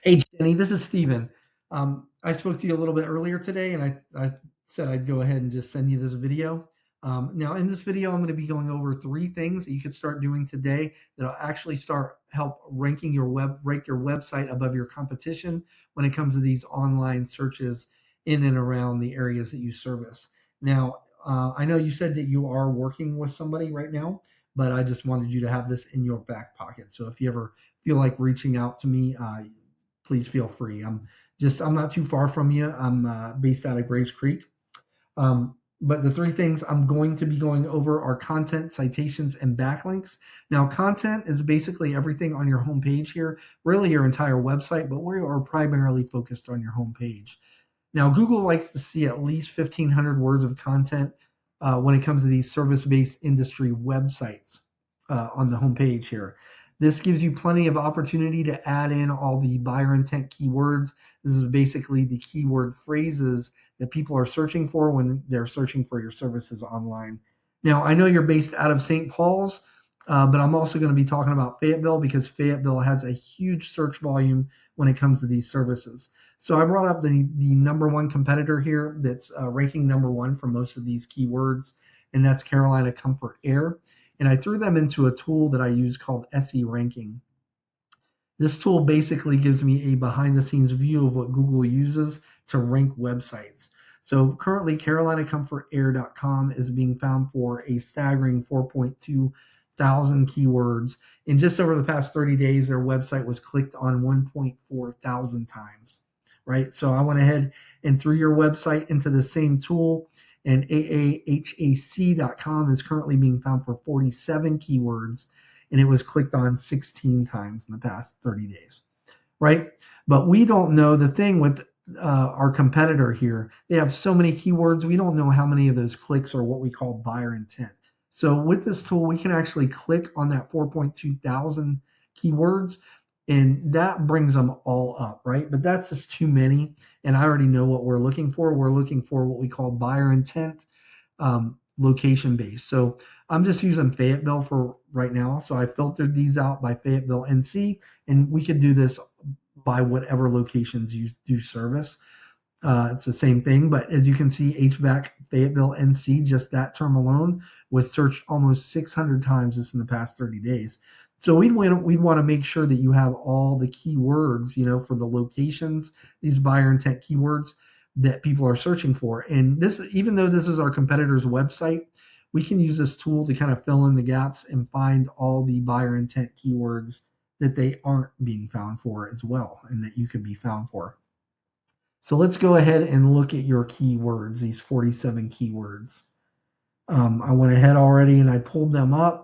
Hey, Jenny, this is Steven. I spoke to you a little bit earlier today, and I said I'd go ahead and just send you this video. Now, in this video, I'm going to be going over three things that you could start doing today that'll actually start help rank your website above your competition when it comes to these online searches in and around the areas that you service. Now, I know you said that you are working with somebody right now, but I just wanted you to have this in your back pocket. So if you ever feel like reaching out to me, please feel free. I'm not too far from you. I'm based out of Grays Creek. But the three things I'm going to be going over are content, citations, and backlinks. Now, content is basically everything on your homepage here, really your entire website, but we are primarily focused on your homepage. Now, Google likes to see at least 1,500 words of content when it comes to these service-based industry websites on the homepage here. This gives you plenty of opportunity to add in all the buyer intent keywords. This is basically the keyword phrases that people are searching for when they're searching for your services online. Now, I know you're based out of St. Paul's, but I'm also going to be talking about Fayetteville because Fayetteville has a huge search volume when it comes to these services. So I brought up the number one competitor here that's ranking number one for most of these keywords, and that's Carolina Comfort Air. And I threw them into a tool that I use called SE Ranking. This tool basically gives me a behind the scenes view of what Google uses to rank websites. So currently, CarolinaComfortAir.com is being found for a staggering 4.2 thousand keywords. In just over the past 30 days, their website was clicked on 1.4 thousand times, right? So I went ahead and threw your website into the same tool, and AAHAC.com is currently being found for 47 keywords, and it was clicked on 16 times in the past 30 days, right? But we don't know the thing with our competitor here. They have so many keywords, we don't know how many of those clicks are what we call buyer intent. So with this tool, we can actually click on that 4.2 thousand keywords, and that brings them all up, right? But that's just too many, and I already know what we're looking for. We're looking for what we call buyer intent, location based. So I'm just using Fayetteville for right now. So I filtered these out by Fayetteville, NC, and we could do this by whatever locations you do service. It's the same thing, but as you can see, HVAC Fayetteville, NC, just that term alone was searched almost 600 times just in the past 30 days. So we'd want to make sure that you have all the keywords, for the locations, these buyer intent keywords that people are searching for. And this, even though this is our competitor's website, we can use this tool to kind of fill in the gaps and find all the buyer intent keywords that they aren't being found for as well, and that you could be found for. So let's go ahead and look at your keywords, these 47 keywords. I went ahead already and I pulled them up.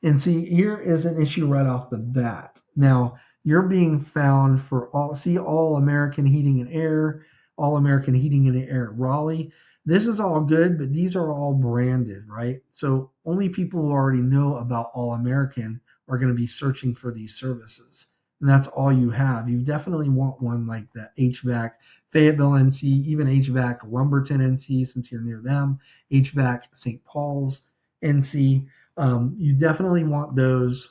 And see, here is an issue right off the bat. Now, you're being found for all American Heating and Air, All American Heating and Air Raleigh. This is all good, but these are all branded, right? So only people who already know about All American are going to be searching for these services. And that's all you have. You definitely want one like the HVAC Fayetteville, NC, even HVAC Lumberton, NC, since you're near them, HVAC St. Paul's, NC. You definitely want those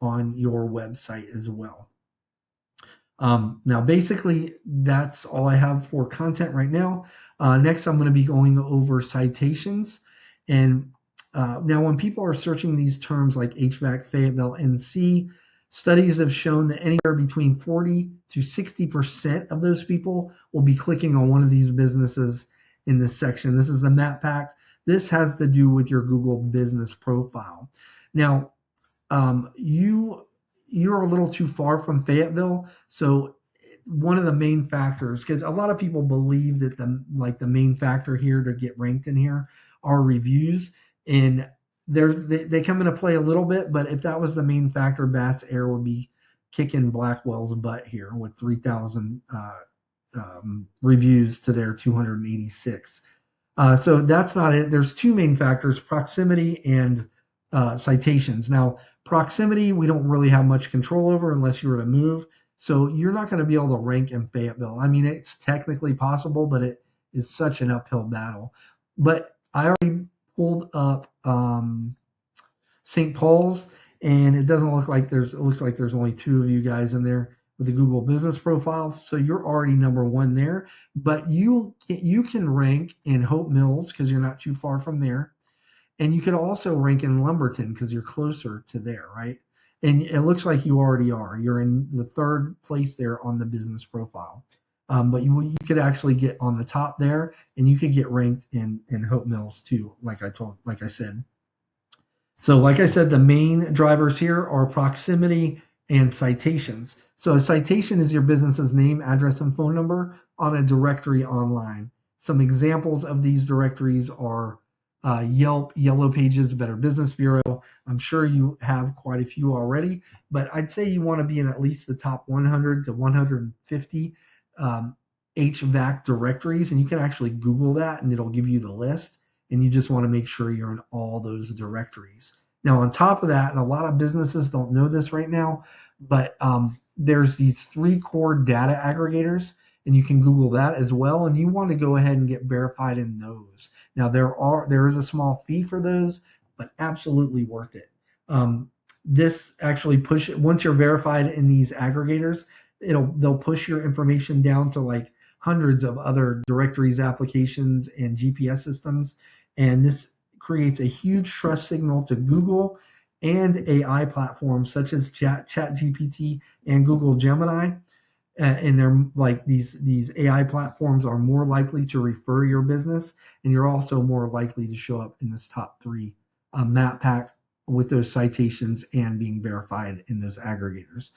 on your website as well. Now, basically, that's all I have for content right now. Next, I'm going to be going over citations. And now, when people are searching these terms like HVAC Fayetteville, NC, studies have shown that anywhere between 40 to 60% of those people will be clicking on one of these businesses in this section. This is the map pack. This has to do with your Google business profile. Now, you're a little too far from Fayetteville, so one of the main factors, because a lot of people believe that the main factor here to get ranked in here are reviews, and they come into play a little bit, but if that was the main factor, Bass Air would be kicking Blackwell's butt here with 3,000 reviews to their 286. So that's not it. There's two main factors: proximity and citations. Now, proximity, we don't really have much control over unless you were to move. So you're not going to be able to rank in Fayetteville. I mean, it's technically possible, but it is such an uphill battle. But I already pulled up St. Paul's, and it doesn't look like it looks like there's only two of you guys in there. with a Google business profile. So you're already number one there, but you can rank in Hope Mills because you're not too far from there. And you could also rank in Lumberton because you're closer to there, right? And it looks like you already are. You're in the third place there on the business profile. But you could actually get on the top there, and you could get ranked in Hope Mills too, like I said. So, like I said, the main drivers here are proximity and citations. So, a citation is your business's name, address, and phone number on a directory online. Some examples of these directories are Yelp, Yellow Pages, Better Business Bureau. I'm sure you have quite a few already, but I'd say you want to be in at least the top 100 to 150 HVAC directories, and you can actually Google that and it'll give you the list. And you just want to make sure you're in all those directories. Now, on top of that, and a lot of businesses don't know this right now, but there's these 3 core data aggregators, and you can Google that as well. And you want to go ahead and get verified in those. Now, there is a small fee for those, but absolutely worth it. This actually once you're verified in these aggregators, they'll push your information down to like hundreds of other directories, applications, and GPS systems. And this creates a huge trust signal to Google and AI platforms such as ChatGPT and Google Gemini. And they're like these AI platforms are more likely to refer your business, and you're also more likely to show up in this top 3 map pack with those citations and being verified in those aggregators.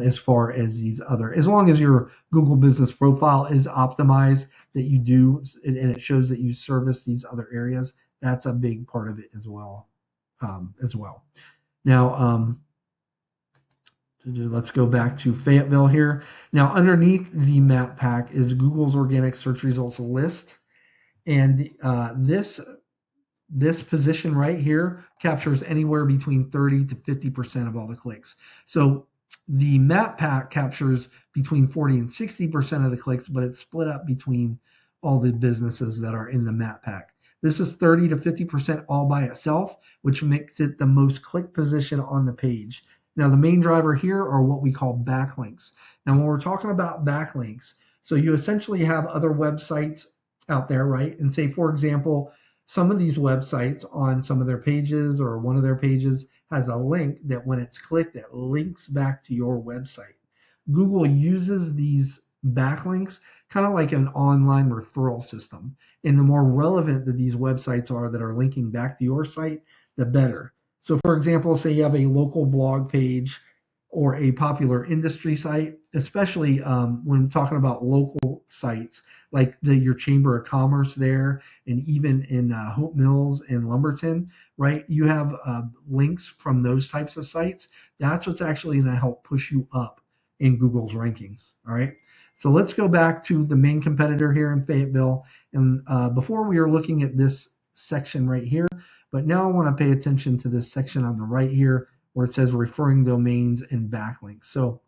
As far as these other, as long as your Google business profile is optimized, that you do, and it shows that you service these other areas, that's a big part of it as well. Now, let's go back to Fayetteville here. Now, underneath the map pack is Google's organic search results list, and this position right here captures anywhere between 30 to 50% of all the clicks. So the map pack captures between 40 and 60% of the clicks, but it's split up between all the businesses that are in the map pack. This is 30 to 50% all by itself, which makes it the most clicked position on the page. Now, the main driver here are what we call backlinks. Now, when we're talking about backlinks, so you essentially have other websites out there, right? And say, for example, some of these websites on some of their pages or one of their pages has a link that when it's clicked, it links back to your website. Google uses these backlinks kind of like an online referral system. And the more relevant that these websites are that are linking back to your site, the better. So, for example, say you have a local blog page or a popular industry site, especially when talking about local sites like your Chamber of Commerce there, and even in Hope Mills and Lumberton, right? You have links from those types of sites. That's what's actually going to help push you up in Google's rankings, all right? So let's go back to the main competitor here in Fayetteville. And before we were looking at this section right here, but now I want to pay attention to this section on the right here where it says referring domains and backlinks. So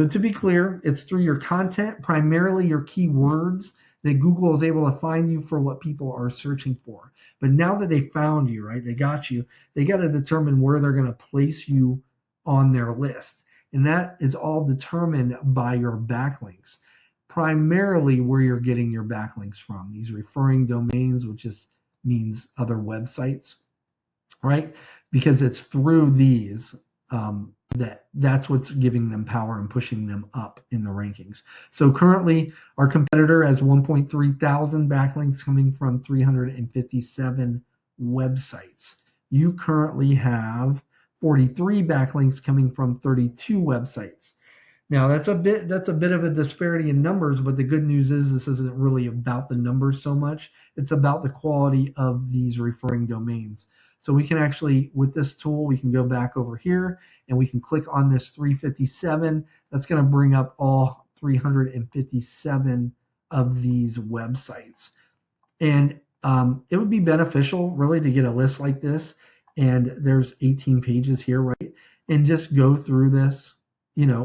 to be clear, it's through your content, primarily your keywords, that Google is able to find you for what people are searching for. But now that they found you, right, they got you, they got to determine where they're going to place you on their list. And that is all determined by your backlinks, primarily where you're getting your backlinks from. These referring domains, which just means other websites, right? Because it's through these that's what's giving them power and pushing them up in the rankings. So currently, our competitor has 1.3 thousand backlinks coming from 357 websites. You currently have 43 backlinks coming from 32 websites. Now that's a bit of a disparity in numbers, but the good news is this isn't really about the numbers so much. It's about the quality of these referring domains. So we can actually, with this tool, we can go back over here and we can click on this 357. That's going to bring up all 357 of these websites. And it would be beneficial really to get a list like this. And there's 18 pages here, right? And just go through this,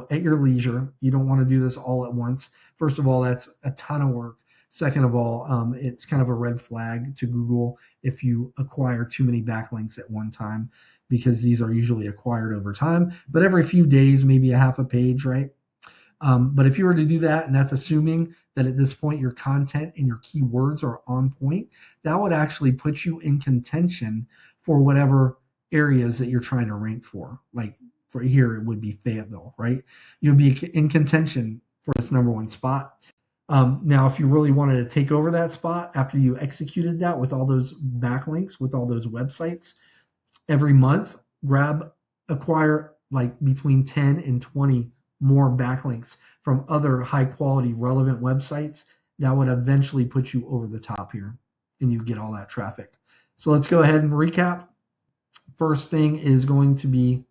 at your leisure. You don't want to do this all at once. First of all, that's a ton of work. Second of all, it's kind of a red flag to Google if you acquire too many backlinks at one time, because these are usually acquired over time. But every few days, maybe a half a page, right? But if you were to do that, and that's assuming that at this point your content and your keywords are on point, that would actually put you in contention for whatever areas that you're trying to rank for. Like for here, it would be Fayetteville, right? You'd be in contention for this number one spot. Now, if you really wanted to take over that spot after you executed that with all those backlinks, with all those websites, every month, acquire like between 10 and 20 more backlinks from other high quality, relevant websites. That would eventually put you over the top here and you get all that traffic. So let's go ahead and recap. First thing is going to be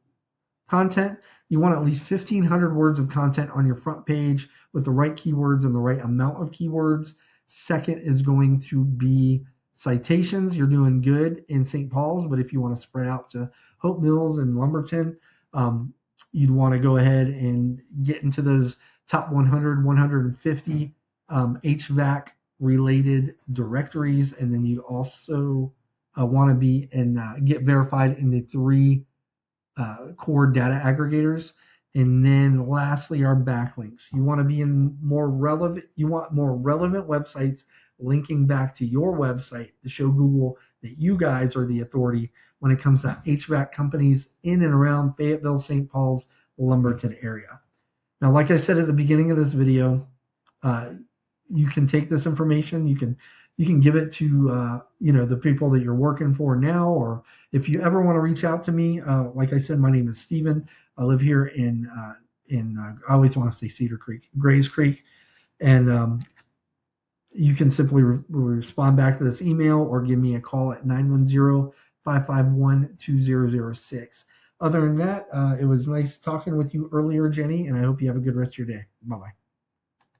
content. You want at least 1,500 words of content on your front page with the right keywords and the right amount of keywords. Second is going to be citations. You're doing good in St. Paul's, but if you want to spread out to Hope Mills and Lumberton, you'd want to go ahead and get into those top 100, 150 HVAC related directories. And then you also want to be and get verified in the 3 core data aggregators. And then lastly, our backlinks. You want to be in more relevant, you want more relevant websites linking back to your website to show Google that you guys are the authority when it comes to HVAC companies in and around Fayetteville, St. Paul's, Lumberton area. Now, like I said at the beginning of this video, you can take this information, you can give it to the people that you're working for now, or if you ever want to reach out to me, like I said, my name is Steven. I live here in I always want to say Cedar Creek, Grays Creek, and you can simply respond back to this email or give me a call at 910-551-2006. Other than that, it was nice talking with you earlier, Jenny, and I hope you have a good rest of your day. Bye-bye.